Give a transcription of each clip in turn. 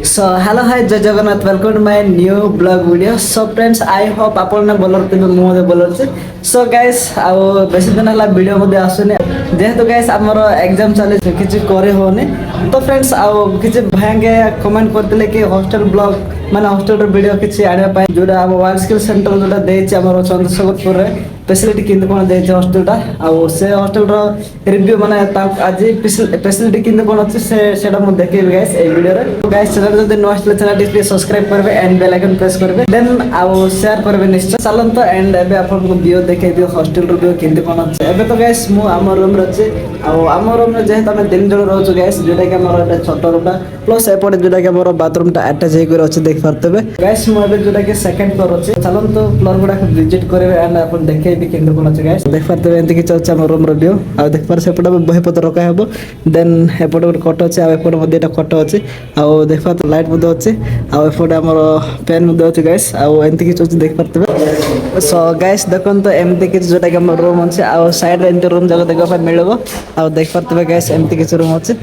So hello hi जय Jagannath welcome to my new blog video so friends I hope आपण बोलर थे मु मधे बोलर छे सो गाइस आउ बेसी दिन हला वीडियो मधे आसुने जेहेतु गाइस हमर एग्जाम चले किछि करे होने तो फ्रेंड्स आउ किछि भांगे कमेंट करतले कि हॉस्टल ब्लॉग माने हॉस्टल वीडियो किछि आने पाए जोडा हम वन स्किल सेंटर जोडा देछि हमर चंद्रशेखरपुर रे फैसिलिटी किंद कोन देछि हॉस्टलटा आउ से हॉस्टल रो रिव्यू माने आज फैसिलिटी किंद कोन अछि से सेटा मु देखिबे गाइस ए वीडियो रे गाइस चैनल जदि नो आसले चैनल प्लीज सब्सक्राइब करबे एंड बेल आइकन प्रेस करबे देन आउ शेयर करबे निश्चय चलन तो एंड एबे आपन को वीडियो देखे दियो हॉस्टल रो वीडियो किंद कोन अछि एबे तो गाइस मु हमर रूम रे अछि आउ हमर रूम रे जेहे तमे दिन जण रहउ गाइस जोटा के हमर एटा छोट रूमटा प्लस एपटे जोटा के हमर बाथरूमटा अटैच हे कर अछि देख परतबे गाइस मु एबे जोटा के सेकंड फ्लोर अछि चलन तो फ्लोर गुडा को विजिट करबे एंड आपन देखे भी किंद कोन अछि गाइस देख परतबे एंति कि चर्चा हमर रूम रो वीडियो आ देख पर सेपटे बहे पत्र रखा हेबो देन एपटे गोटे खट अछि आ एपटे मध्ये एटा खट अछि आ देख पर लाइट मध्ये अछि आ एपटे हमर पेन मध्ये अछि गाइस आ एंति कि चर्चा देख परतबे सो गाइस देखन तो एंति कि जोटा के हमर रूम अछि आ साइड रे एंति रूम जगह देखबा ପାଇଁ मिलबो आ देख परतबे गाइस एंति कि रूम अछि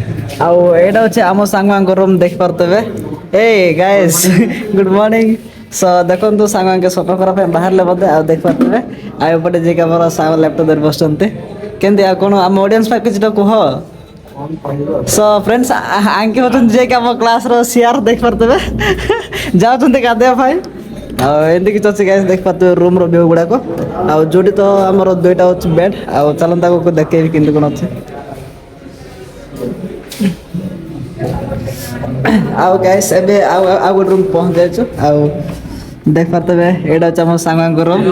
आ एटा अछि हम सांगवांग रूम देख परतबे ए गाइस गुड मॉर्निंग सो देखो तो सांग के सफा करा बाहर ले बदे आ देख पाते आ एपटे जे हमर सांग लैपटॉप दर बसचंते केंदे आ कोन हम ऑडियंस पर किछटा कह सो फ्रेंड्स आंके होतन जे हम क्लास रो सीआर देख पाते जाउचंते गादे भाई आ एंदी कि चची गाइस देख पाते रूम रो व्यू गुडा को आ जोडी तो हमर दुईटा होच बेड आ चलंता को देखे किंतु कोन अछि आउ गाइस एबे आउ रूम पहुंच जाय छु आउ देख पाते एडा चम सांग रूम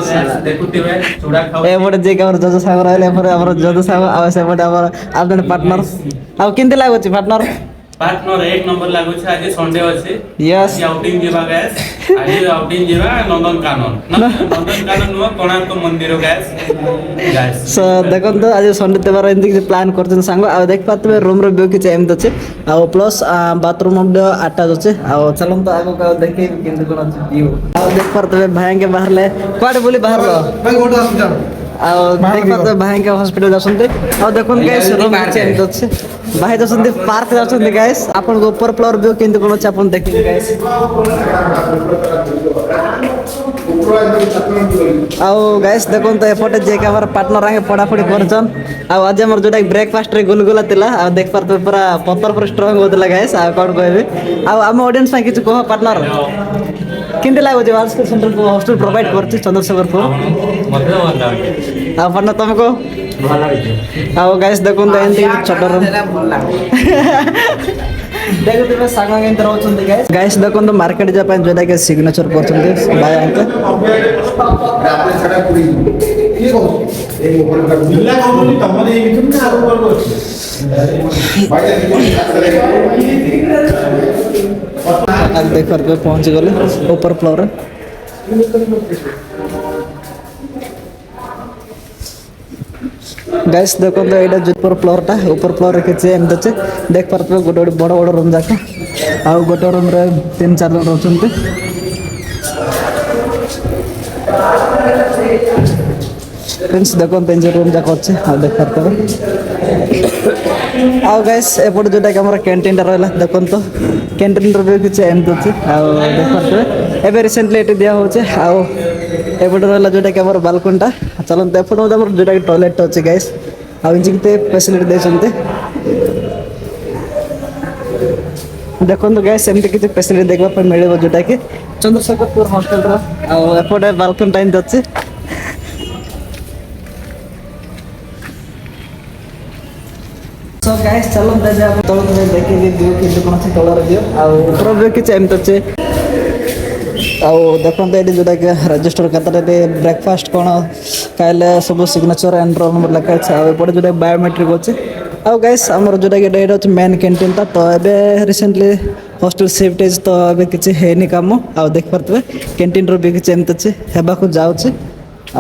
देखुतिबे चूड़ा खाओ ए मोटे जे हमर जज सांग रहले हमर जज सांग आ से मोटे हमर आपन पार्टनर आउ किंते लागो छि पार्टनर पार्टनर एक नंबर लागो छ आज संडे अछि यस आउटिंग जेबा गाइस आज आउटिंग जेबा नंदन कानन नो कोणार्क मंदिर गाइस सो देखन तो आज संडे तेबार एंति प्लान करछन सांग आ देख पाते रूम रो व्यू कि एम दछे आ प्लस बाथरूम मध्ये अटैच अछि आ चलन तो आगो का देखि किंतु कोन अछि व्यू आ देख पाते भाई के बाहर ले कोड बोली बाहर लो भाई गोटा हॉस्पिटल आ देख पाते भाई के हॉस्पिटल जासंते आ देखन गाइस रूम कि एम दछे भाई जासंते पार्क जासंते गाइस आपन को ऊपर फ्लोर व्यू किंतु कोन अछि आपन देखि गाइस आउ गाइस देखन तो एफोटे जे के हमर पार्टनर आगे पड़ा पड़ी करछन आ आज हमर जोटा ब्रेकफास्ट रे गुलगुला तिला आ देख परते पूरा पत्थर पर स्ट्रांग होतला गाइस आ कोन कहबे आ हम ऑडियंस में किछ कह पार्टनर किंते लागो जे वाल्स सेंटर को हॉस्टल प्रोवाइड करछि चंद्रशेखरपुर मतलब वाला आ पार्टनर तुमको भल लागे आ गाइस देखन तो एंती छोट रूम देखो तुम सांग एंत रहउछन गाइस गाइस देखन तो मार्केट जा पय जोटा के सिग्नेचर करछन बाय अंक रात छडा पुरी के को ए मोबाइल का बिल्ला कोनी तमने ए कितन ना आरो कर भाई आज देख पर पहुंच गले ऊपर फ्लोर गाइस देखो तो एटा ऊपर फ्लोरटा ऊपर फ्लोर के चे एम दचे देख परते गोटे गोटे बड़ बड़ रूम जाक आ गोटे रूम रे 3-4 जन रहउछन्ते फ्रेंड्स देखो पेंजर रूम जाक अछि आ देख परते आ गाइस एपट जोटा के हमर कैंटीन रहला देखन तो कैंटीन रो भी कुछ एम दचे आ देख परते एबे रिसेंटली एटे दिया होचे आ एपट रहला जोटा के हमर बालकनटा चलन तो एपट हमर जोटा के टॉयलेट अछि गाइस आ इंजिंगते फैसिलिटी देछन्ते देखन तो गाइस एमते किछ फैसिलिटी देखबा पर मिलेबो जोटा के चंद्रशेखरपुर हॉस्टल रो आ एपट बालकन टाइम दचे सो गाइस चलो दादा तolo में देखे व्यू कि कोन से कलर व्यू आ ऊपर व्यू कि एम तचे आ देखन तो एडी जोटा के रजिस्टर करता रे ब्रेकफास्ट कोन काले सब सिग्नेचर एंड रोल नंबर लिखा छै आ एपटे जोटा बायोमेट्रिक होचे आ गाइस हमर जोटा के डेट होचे मेन कैंटीन ता तो एबे रिसेंटली हॉस्टल शिफ्टेज तो एबे किछ हेनी काम आ देख परतबे कैंटीन रो भी किछ एम तचे हेबा को जाउ छै आ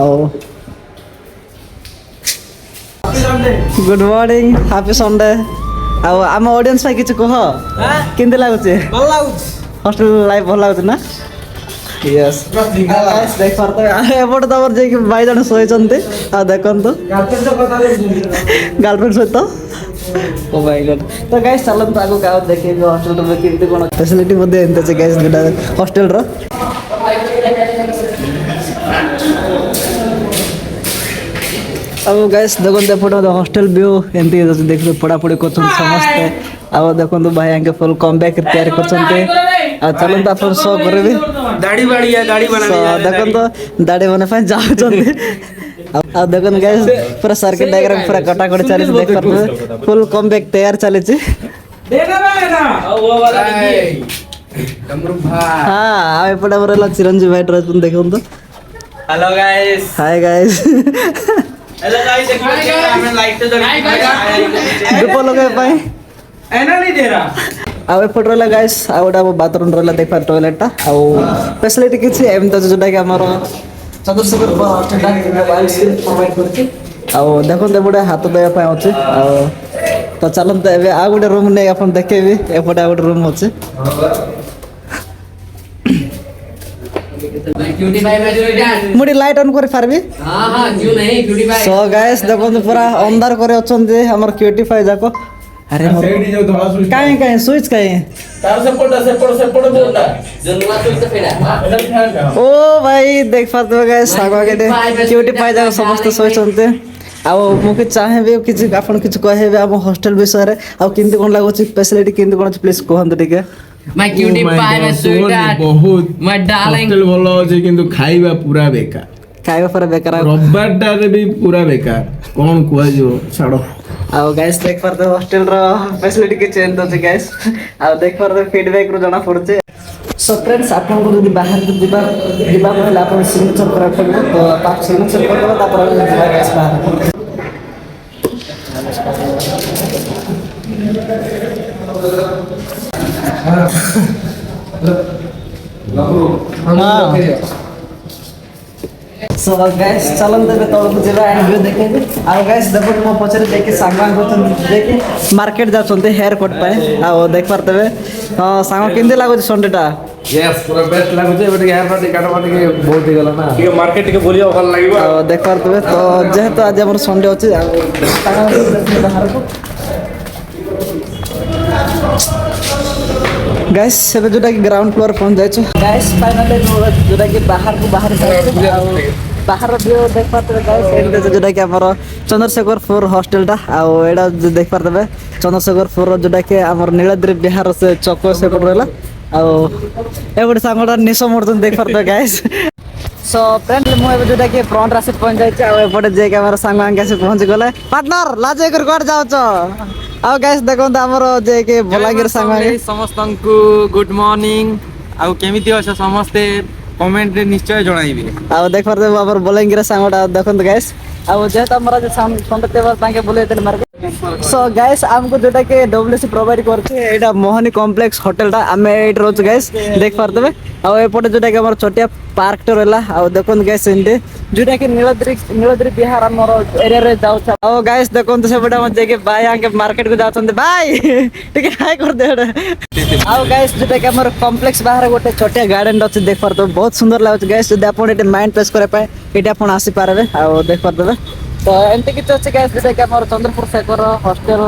गुड मॉर्निंग हैप्पी संडे आ हम ऑडियंस में किछ कह किंते लागो छै भल लागुछ हॉस्टल लाइफ भल लागो ना यस गाइस देख परते एपट तमर जे भाई जन सोइचंते आ देखन तो गर्लफ्रेंड सहित ओ माय गॉड तो गाइस चलन तो आगो का देखे हॉस्टल में केमती कोन फैसिलिटी मध्ये एंत छै गाइस दुटा हॉस्टल रो अब गाइस देखो फोटो हॉस्टल व्यू एंती देखो पढ़ा पढ़ी कर समस्ते अब देखो भाई आके फुल कम बैक तैयार कर चलन तो आप शो करबे दाढ़ी बाड़िया दाढ़ी बना देखो तो दाढ़ी बने पाए जाउछन अब देखो गाइस पूरा सर्किट डायग्राम पूरा कटा कट चले देख पर फुल कम बैक तैयार चले छी देना ना वो वाला डमरू भाई हां आ एपटा बरला चिरंजीव भाई रहतन देखो तो hello guys hi guys hello guys देखो हमें लाइट तो जगी दीप लगे पाए एना नहीं दे रहा अब एपट रहा गाइस आउटा बाथरूम रहा देख पार टॉयलेट टा आउ फैसिलिटी किछि एम तो जोटा कि हमर चतुर्सकर हॉस्टल मोबाइल स्क्रीन प्रोवाइड करछि आउ देखो ते बडे हाथ दया पाए अछि आउ तो चलन तो एबे आ गुटे रूम नै अपन देखेबी एपट आ गुटे रूम अछि क्यूटी भाई में जो इधर मुड़ी लाइट ऑन करे पारबी हां हां क्यों नहीं क्यूटी भाई सो गाइस देखो तो पूरा अंधार करे अछन हमर क्यूटीफाई जाको अरे मोर ସେଇଠି ଯୋଉ ଧଳା ସୁଇଚ୍ काहे काहे स्विच काहे तार सेपट बोलता जनुआ तो इतना फेड़ा एटा फैन का ओ भाई देख पाते हो गाइस सागवा के क्यूटीफाई जाको समस्त सोचनते आउ मुके चाहे बे किछि आपन किछि कहेबे हम हॉस्टल विषय रे आ किंति कोन लागो छि फैसिलिटी किंति कोन प्लीज कहंत ठीक है मैं क्यूटी भाई में स्वीट बहुत मैं डार्लिंग हॉस्टल भलो अछि किंतु खाଇବା पूरा बेकार खाଇବା पर बेकार रविवार टारे भी पूरा बेकार कोन कुआ जो छाड़ो आउ गाइस देख पाते हॉस्टल रो फैसिलिटी के चेंज होछि गाइस आउ देख पाते फीडबैक रो जणा पड़ছে सो फ्रेंड्स आपन को यदि बाहर दिबा पहले आपन सिग्नेचर करा पड़े तो आप सिग्नेचर कर दबा तापर दिबा गाइस बाहर सो गाइस चलन तबे तळ को जेबा एंड व्यू देखेबे आ गाइस देखो मो पछरे देखे सांगवान गोचन देखे मार्केट जाचनते हेयर कट पाए आ देख पारतबे सांग किंदे लागो संडेटा यस पूरा बेस्ट लागु छै बट यार पार्टी काटा पार्टी के बहुत ही गला ना के मार्केट के बोलियो भल लागिबो आ देख पारतबे तो जेहेतु आज हमर संडे अछि आ सांग बाहर को गाइस सेबे जोटा कि ग्राउंड फ्लोर पहुंच जाय छ गाइस फाइनली जोटा कि बाहर जाय बाहर व्यू देख पाते गाइस एंड जोटा कि हमर चंद्रशेखर 4 हॉस्टल टा आ एडा देख पाते चंद्रशेखर 4 जोटा कि हमर नीलगिरी बिहार से चौक से पड़ रहला आ एबड सांगडा निसो मोडन देख पाते गाइस सो फ्रेंड मु एबे जोटा कि फ्रंट रासिट पहुंच जाय छ आ एपटे जे के हमर सांग आंगे से पहुंच गले पार्टनर लाजे कर कोड जाउ छ आ गाइस देखो त हमर जे के बलागिर सांग आंगे समस्तंकु गुड मॉर्निंग आउ केमिति अछ समस्ते कमेंट रे निश्चय जणाइबे आ देख पाते हमर बलागिर सांगडा देखन गाइस आ जेत हमरा जे संतते बार ताके बोले देन मार्केट सो गाइस हमको जोटा के डब्ल्यूसी प्रोवाइड करछे एटा मोहनी कॉम्प्लेक्स होटल टा हमें एट रोज गाइस देख पारतबे आ एपटे जोटा के हमर छोटिया पार्क ट रहला आ देखन गाइस एंडे जोटा के नीलगिरी बिहार हमर एरिया रे जाउ छ आ गाइस देखन तो सेपटा म जे के भाई आके मार्केट को जाछन भाई ठीक है हाय कर दे आ गाइस जोटा के हमर कॉम्प्लेक्स बाहर गोटे छोटिया गार्डन अछि देख पारतो बहुत सुंदर लागछ गाइस जदि आपण एटे माइंड फ्रेश करे पाए एटा आपण आसी पारबे आ देख पारतबे तो एंते किछ अछि गाइस जोटा के हमर चंद्रपुर शेखर हॉस्टल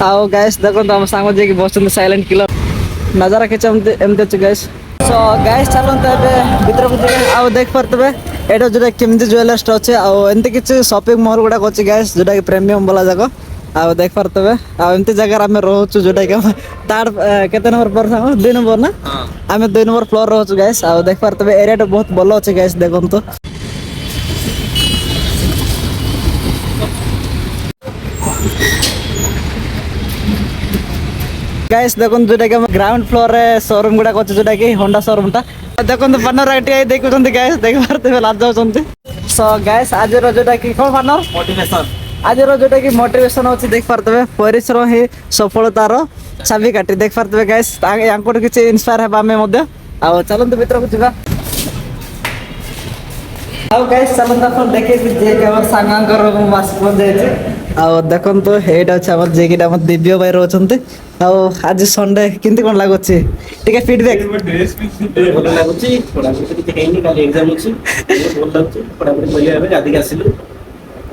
आओ गाइस देखो तो हम सांग जे कि बसंत साइलेंट किलर नजारा के एमते अछि गाइस सो गाइस चलन त एबे भीतर को जे आओ देख परतबे एटा जोटा केमती ज्वेलर्स ट अछि आ एंते किछ शॉपिंग मॉल गुडा अछि गाइस जोटा कि प्रीमियम वाला जगह आ देख परतबे आ एमते जगह हम रहउछु जोटा कि तार केते नंबर पर सांग 2 नंबर ना हमें 2 नंबर फ्लोर रहउछु गाइस आ देख परतबे एरिया तो बहुत बल्लो अछि गाइस देखन तो गाइस देखन जोटा कि ग्राउंड फ्लोर रे शोरूम गुडा कोच जोटा कि होंडा शोरूम टा देखन तो पार्टनर आईटी देखुछन गाइस देख पारते लाज जाउछन सो गाइस आज रो जोटा कि कोन पार्टनर मोटिवेशन आज रो जोटा कि मोटिवेशन होछि देख पारते परिश्रम ही सफलता रो चाबी काटी देख पारते गाइस यांको किछ इंस्पायर हेबा में मध्य आ चलन तो भीतर को जिबा आ गाइस चलन तो अपन देखे जे के हमर सांगांकर रूम वास पहुंच जाय छै आ देखन तो हेड अच्छा हमर जे कि हमर दिव्य भाई रहछन्ते आ आज संडे किंति कोन लागोछि ठीक है फीडबैक ड्रेस भी बोल लागुची पढ़ा पढ़ी हेनी काली एग्जाम अछि बोल लागुची पढ़ा पढ़ी करिया हेबे गादी के आसिलु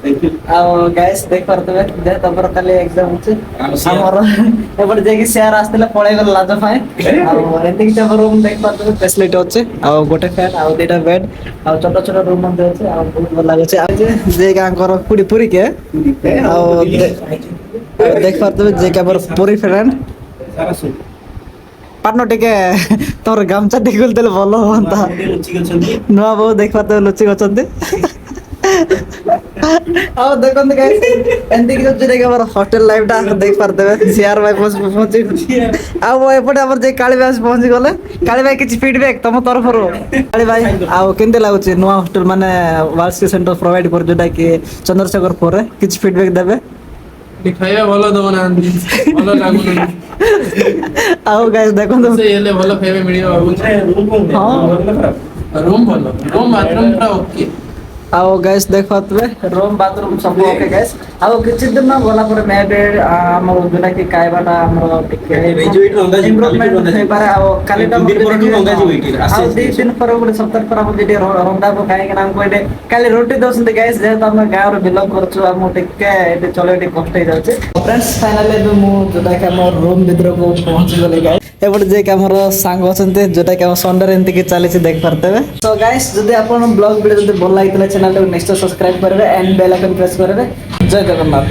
ଆଉ ଗାଇସ୍ ଦେଖି ପାରୁଥିବେ ଯେ ତମର କାଲି ଏକ୍ସାମ ଅଛି ଆମର ଏପଟେ ଯାଇକି ସେୟାର ଆସିଥିଲେ ପଳେଇଗଲେ ଲାଜ ପାଇଁ ଆଉ ଏତିକି ତମ ରୁମ୍ ଦେଖି ପାରୁଥିବେ ଫ୍ୟାସିଲିଟି ଅଛି ଆଉ ଗୋଟେ ଫ୍ୟାନ୍ ଆଉ ଦିଟା ବେଡ୍ ଆଉ ଛୋଟ ଛୋଟ ରୁମ୍ ମଧ୍ୟ ଅଛି ଆଉ ବହୁତ ଭଲ ଲାଗୁଛି ଆଉ ଯେ ଗାଁଙ୍କର ପୁରୀ ପୁରୀ କେ ଆଉ ଦେଖି ପାରୁଥିବେ ଯେ ଆମର ପୁରୀ ଫ୍ରେଣ୍ଡ ପାନ ଟିକେ ତୋର ଗାମଛା ଟିକେ ଦେଲେ ଭଲ ହୁଅନ୍ତା ନୂଆ ବୋଉ ଦେଖି ପାରୁଥିବେ ଲୁଚି ଅଛନ୍ତି ଆଉ ଦେଖନ୍ତୁ ଗାଇସ୍ ଏମିତି କିଛି ଅଛି ଦେଖି ଆମର ହଷ୍ଟେଲ ଲାଇଫ ଟା ଦେଖି ପାରୁଥିବେ ସିଆର ଭାଇ ପହଞ୍ଚି ଆଉ ଏପଟେ ଆମର ଯେ କାଳି ଭାଇ ପହଞ୍ଚି ଗଲେ କାଳି ଭାଇ କିଛି ଫିଡବ୍ୟାକ୍ ତମ ତରଫରୁ କାଳି ଭାଇ ଆଉ କେମିତି ଲାଗୁଛି ନୂଆ ହଷ୍ଟେଲ ମାନେ ୱାର୍କ ସେଣ୍ଟର ପ୍ରୋଭାଇଡ କରୁଛି ଯୋଉଟା କି ଚନ୍ଦ୍ରଶେଖର ପରେ କିଛି ଫିଡବ୍ୟାକ୍ ଦେବେ ଖାଇବା ଭଲ ଦଉନାହାନ୍ତି ଭଲ ଲାଗୁନି ଆଉ ଗାଇସ୍ ଦେଖନ୍ତୁ ସେ ହେଲେ ଭଲ ଖାଇବା ମିଳିବ ଭାବୁଛି ହଁ ରୁମ୍ ଭଲ ରୁମ୍ ବାଥରୁମ୍ ପୁରା ଓକେ ଆଉ ଗାଇସ୍ ଦେଖୁଥିବେ ରୁମ୍ ବାଥରୁମ୍ ସବୁ ଓକେ ଗାଇସ୍ ଆଉ କିଛି ଦିନ ଗଲା ପରେ ମେ ବି ଆମର ଯୋଉଟା କି ଖାଇବାଟା ଆମର ଟିକେ ଇମ୍ପ୍ରୁଭମେଣ୍ଟ ହେଇପାରେ ଆଉ କାଲିଟା ଆଉ 2 ଦିନ ପରେ ଗୋଟେ ସପ୍ତାହ ପରେ ଆମର ଟିକେ ରନ୍ଧାକୁ କାହିଁକି ନା ଆମକୁ ଏଠି କାଲି ରୁଟି ଦଉଛନ୍ତି ଗାଇସ୍ ଯେହେତୁ ଆମେ ଗାଁରୁ ବିଲଙ୍ଗ କରୁଛୁ ଆମକୁ ଟିକେ ଏଠି ଚଳିବା ଟିକେ କଷ୍ଟ ହେଇଯାଉଛି ଫ୍ରେଣ୍ଡସ୍ ଫାଇନାଲି ଏବେ ମୁଁ ଯୋଉଟା କି ଆମ ରୁମ୍ ଭିତରକୁ ପହଞ୍ଚିଗଲି ଗାଇସ୍ ଏପଟେ ଯେ ଆମର ସାଙ୍ଗ ଅଛନ୍ତି ଯୋଉଟା କି ଆମ ସଣ୍ଡେରେ ଏମିତି କି ଚାଲିଛି ଦେଖିପାରୁଥିବେ ତ ଗାଇସ୍ ଯଦି ଆପଣ ବ୍ଲଗ ଭିଡ଼ିଓ ଯଦି ଭଲ ଲାଗିଥିଲା ଚ୍ୟାନେଲଟାକୁ ନିଶ୍ଚୟ ସବସ୍କ୍ରାଇବ କରିବେ ଏଣ୍ଡ ବେଲ୍ ଆଇକନ୍ ପ୍ରେସ୍ କରିବେ ଜୟ ଜଗନ୍ନାଥ